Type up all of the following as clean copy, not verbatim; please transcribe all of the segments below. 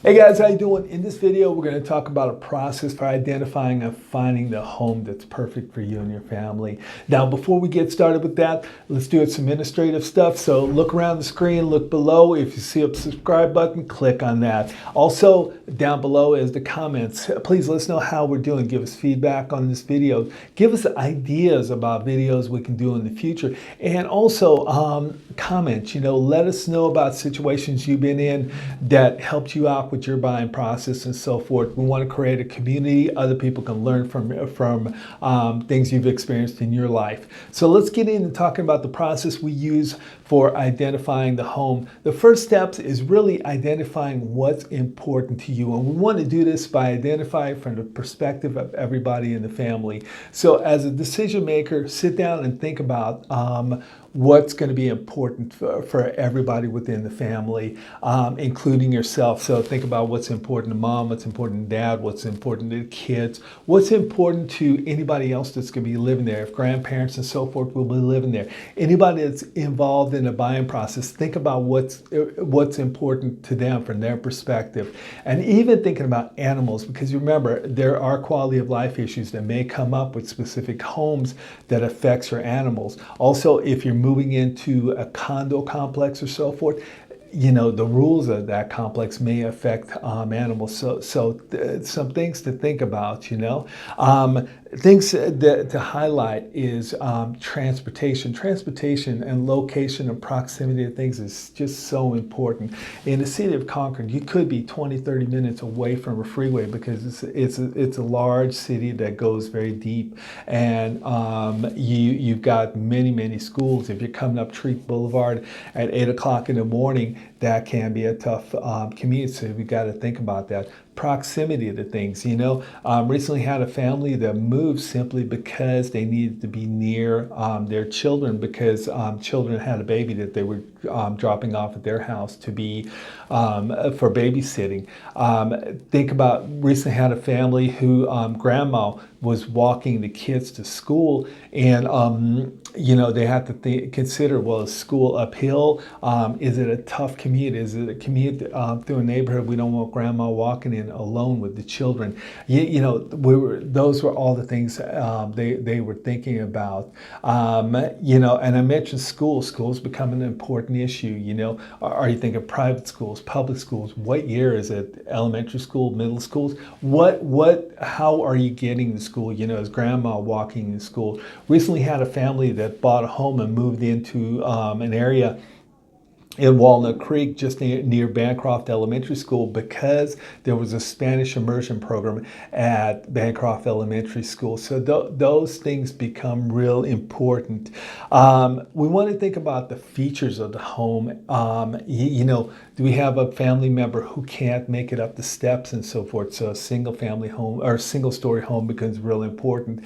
Hey guys, how you doing? In this video, we're going to talk about a process for identifying and finding the home that's perfect for you and your family. Now, before we get started with that, let's do some administrative stuff. So look around the screen, look below. If you see a subscribe button, click on that. Also, down below is the comments. Please let us know how we're doing. Give us feedback on this video. Give us ideas about videos we can do in the future. And also, comment, let us know about situations you've been in that helped you out with your buying process and so forth. We want to create a community other people can learn from things you've experienced in your life. So let's get into talking about the process we use for identifying the home. The first steps is really identifying what's important to you. And we want to do this by identifying from the perspective of everybody in the family. So as a decision maker, sit down and think about what's going to be important for everybody within the family, including yourself. So think about what's important to mom, what's important to dad, what's important to the kids, what's important to anybody else that's going to be living there. If grandparents and so forth will be living there, anybody that's involved in the buying process, think about what's important to them from their perspective. And even thinking about animals, because remember, there are quality of life issues that may come up with specific homes that affects your animals. Also, if you're moving into a condo complex or so forth, the rules of that complex may affect animals. So some things to think about, Things to highlight is transportation. Transportation and location and proximity of things is just so important. In the city of Concord, you could be 20, 30 minutes away from a freeway because it's a large city that goes very deep. And you've got many schools. If you're coming up Treat Boulevard at 8 o'clock in the morning, that can be a tough commute. So we've got to think about that. Proximity to things, recently had a family that moved simply because they needed to be near their children because children had a baby that they were dropping off at their house to be for babysitting. Think about recently had a family who grandma was walking the kids to school, and they have to consider, well, is school uphill? Is it a tough commute? Is it a commute through a neighborhood we don't want grandma walking in alone with the children? Those were all the things they were thinking about. And I mentioned schools. Schools become an important issue. Are you thinking private schools, public schools? What year is it? Elementary school, middle schools? How are you getting to school? Is grandma walking to school? Recently had a family that bought a home and moved into an area in Walnut Creek, just near Bancroft Elementary School, because there was a Spanish immersion program at Bancroft Elementary School. So those things become real important. We want to think about the features of the home. Do we have a family member who can't make it up the steps and so forth? So a single family home or single story home becomes real important.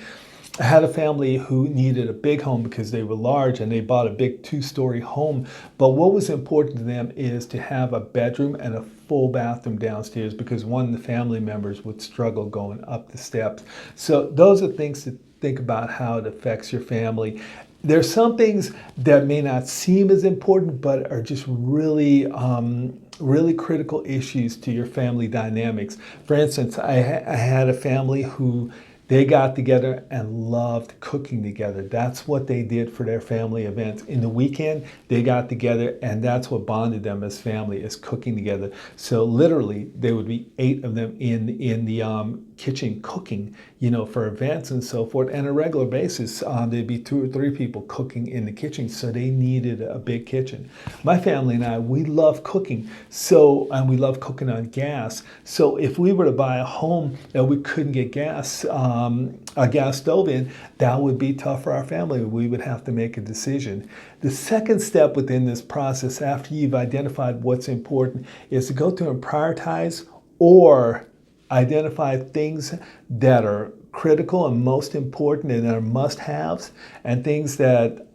I had a family who needed a big home because they were large and they bought a big 2-story home. But what was important to them is to have a bedroom and a full bathroom downstairs because one of the family members would struggle going up the steps. So those are things to think about how it affects your family. There's some things that may not seem as important, but are just really critical issues to your family dynamics. For instance, I had a family who they got together and loved cooking together. That's what they did for their family events. In the weekend, they got together and that's what bonded them as family, is cooking together. So literally, there would be 8 of them in the kitchen cooking, for events and so forth. And on a regular basis, there'd be 2 or 3 people cooking in the kitchen. So they needed a big kitchen. My family and I, we love cooking. And we love cooking on gas. So if we were to buy a home that we couldn't get a gas stove in, that would be tough for our family. We would have to make a decision. The second step within this process, after you've identified what's important, is to go through and prioritize or identify things that are critical and most important and that are must-haves, and things that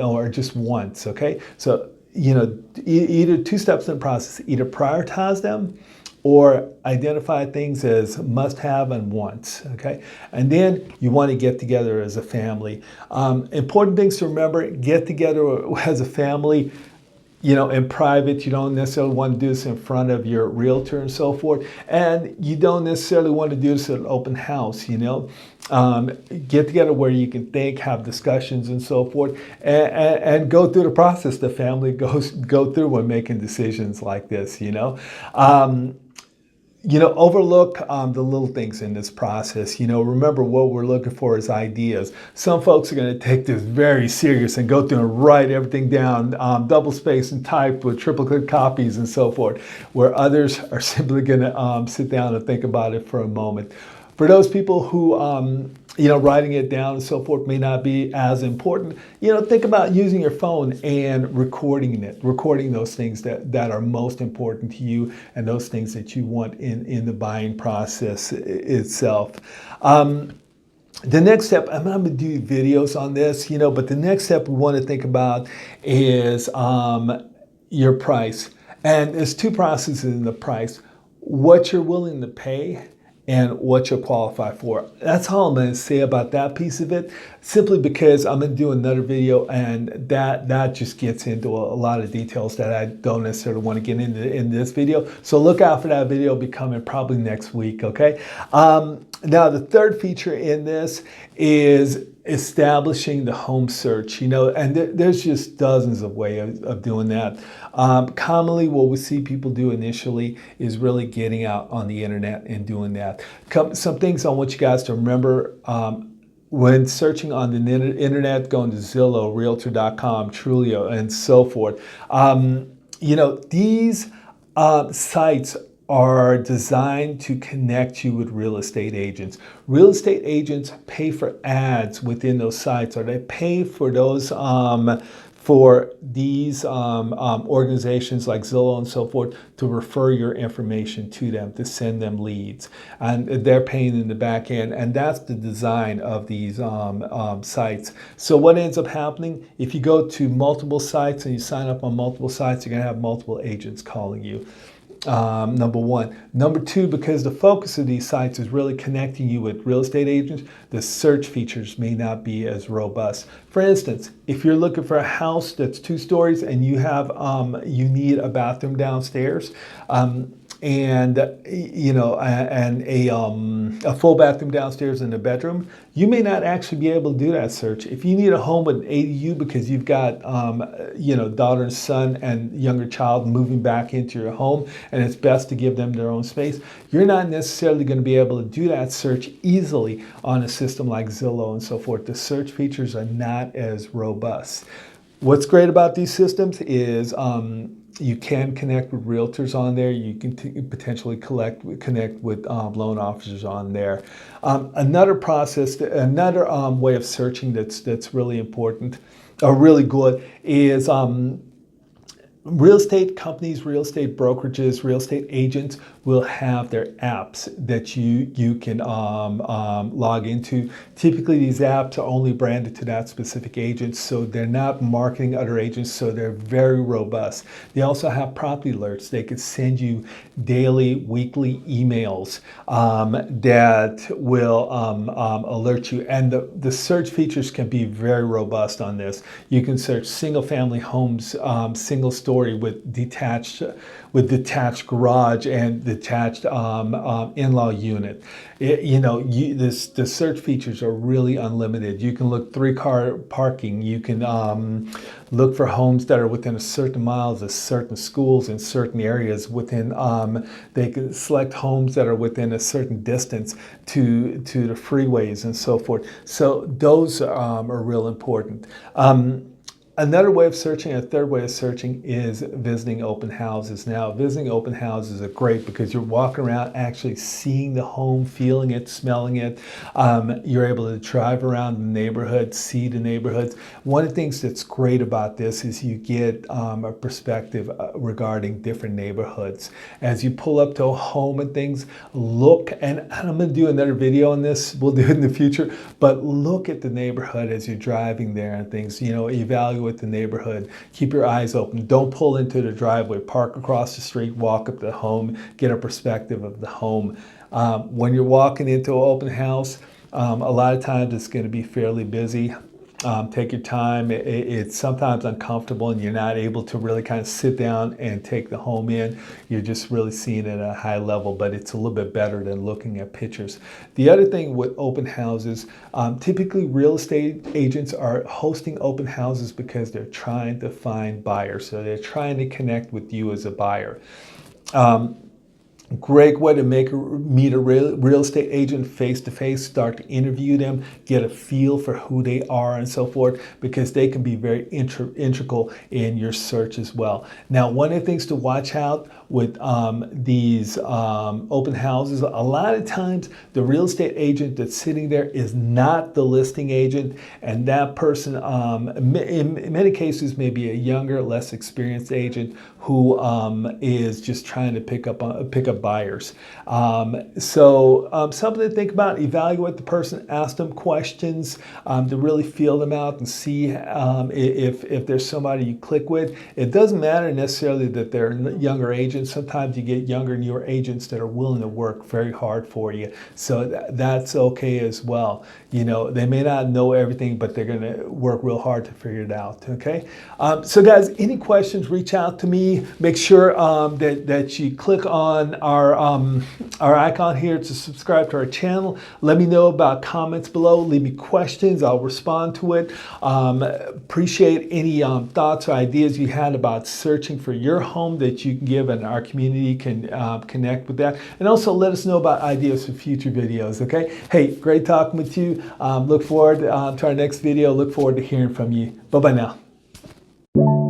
are just wants. Okay, so either 2 steps in the process: either prioritize them or identify things as must-have and wants, okay? And then you want to get together as a family. Important things to remember: get together as a family in private. You don't necessarily want to do this in front of your realtor and so forth. And you don't necessarily want to do this at an open house, get together where you can think, have discussions and so forth, and go through the process the family go through when making decisions like this, overlook the little things in this process. Remember, what we're looking for is ideas. Some folks are going to take this very serious and go through and write everything down, double space and type with triplicate copies and so forth, where others are simply going to sit down and think about it for a moment. For those people who, writing it down and so forth may not be as important, think about using your phone and recording those things that are most important to you and those things that you want in the buying process itself. The next step, I'm not going to do videos on this, but the next step we want to think about is your price. And there's two processes in the price: what you're willing to pay and what you'll qualify for. That's all I'm going to say about that piece of it, simply because I'm going to do another video, and that just gets into a lot of details that I don't necessarily want to get into in this video. So look out for that video. It'll be coming probably next week, okay? Now, the third feature in this is establishing the home search, and there's just dozens of ways of doing that. Commonly, what we see people do initially is really getting out on the internet and doing that. Some things I want you guys to remember when searching on the internet, going to Zillow, Realtor.com, Trulio, and so forth. These sites are designed to connect you with real estate agents. Real estate agents pay for ads within those sites, or they pay for those for these organizations like Zillow and so forth to refer your information to them, to send them leads. And they're paying in the back end, and that's the design of these sites. So what ends up happening, if you go to multiple sites and you sign up on multiple sites, you're gonna have multiple agents calling you. Number one. Number two, because the focus of these sites is really connecting you with real estate agents, the search features may not be as robust. For instance, if you're looking for a house that's 2 stories and you have you need a bathroom downstairs, and a full bathroom downstairs in the bedroom, you may not actually be able to do that search. If you need a home with an ADU because you've got daughter and son and younger child moving back into your home, and it's best to give them their own space, you're not necessarily going to be able to do that search easily on a system like Zillow and so forth. The search features are not as robust. What's great about these systems is you can connect with realtors on there. You can potentially connect with loan officers on there. Another way of searching that's really important, or really good, is real estate companies, real estate brokerages, real estate agents will have their apps that you can log into. Typically, these apps are only branded to that specific agent, so they're not marketing other agents, so they're very robust. They also have property alerts. They could send you daily, weekly emails that will alert you. And the search features can be very robust on this. You can search single-family homes, single story with detached garage and detached in-law unit. The search features are really unlimited. You can look 3-car parking. You can look for homes that are within a certain miles of certain schools in certain areas. They can select homes that are within a certain distance to the freeways and so forth. So those are real important. Another way of searching, a third way of searching, is visiting open houses. Now, visiting open houses are great because you're walking around actually seeing the home, feeling it, smelling it. You're able to drive around the neighborhood, see the neighborhoods. One of the things that's great about this is you get a perspective regarding different neighborhoods. As you pull up to a home and things, look, and I'm going to do another video on this, we'll do it in the future, but look at the neighborhood as you're driving there and things, evaluate the neighborhood. Keep your eyes open. Don't pull into the driveway. Park across the street, walk up to the home, get a perspective of the home. When you're walking into an open house, a lot of times it's going to be fairly busy. Take your time. It's sometimes uncomfortable and you're not able to really kind of sit down and take the home in. You're just really seeing it at a high level, but it's a little bit better than looking at pictures. The other thing with open houses, typically real estate agents are hosting open houses because they're trying to find buyers. So they're trying to connect with you as a buyer. Great way to meet a real estate agent face to face, start to interview them, get a feel for who they are and so forth, because they can be very integral in your search as well. Now, one of the things to watch out with these open houses, a lot of times the real estate agent that's sitting there is not the listing agent, and that person in many cases may be a younger, less experienced agent who is just trying to pick up buyers. So something to think about. Evaluate the person, ask them questions to really feel them out and see if there's somebody you click with. It doesn't matter necessarily that they're younger agents. Sometimes you get younger, newer agents that are willing to work very hard for you. So that's okay as well. You know, they may not know everything, but they're going to work real hard to figure it out. Okay. So guys, any questions, reach out to me. Make sure that you click on our icon here to subscribe to our channel. Let me know about comments below. Leave me questions. I'll respond to it. Appreciate any thoughts or ideas you had about searching for your home that you can give, and our community can connect with that. And also let us know about ideas for future videos. Okay. Hey, great talking with you. Look forward to our next video. Look forward to hearing from you. Bye-bye now.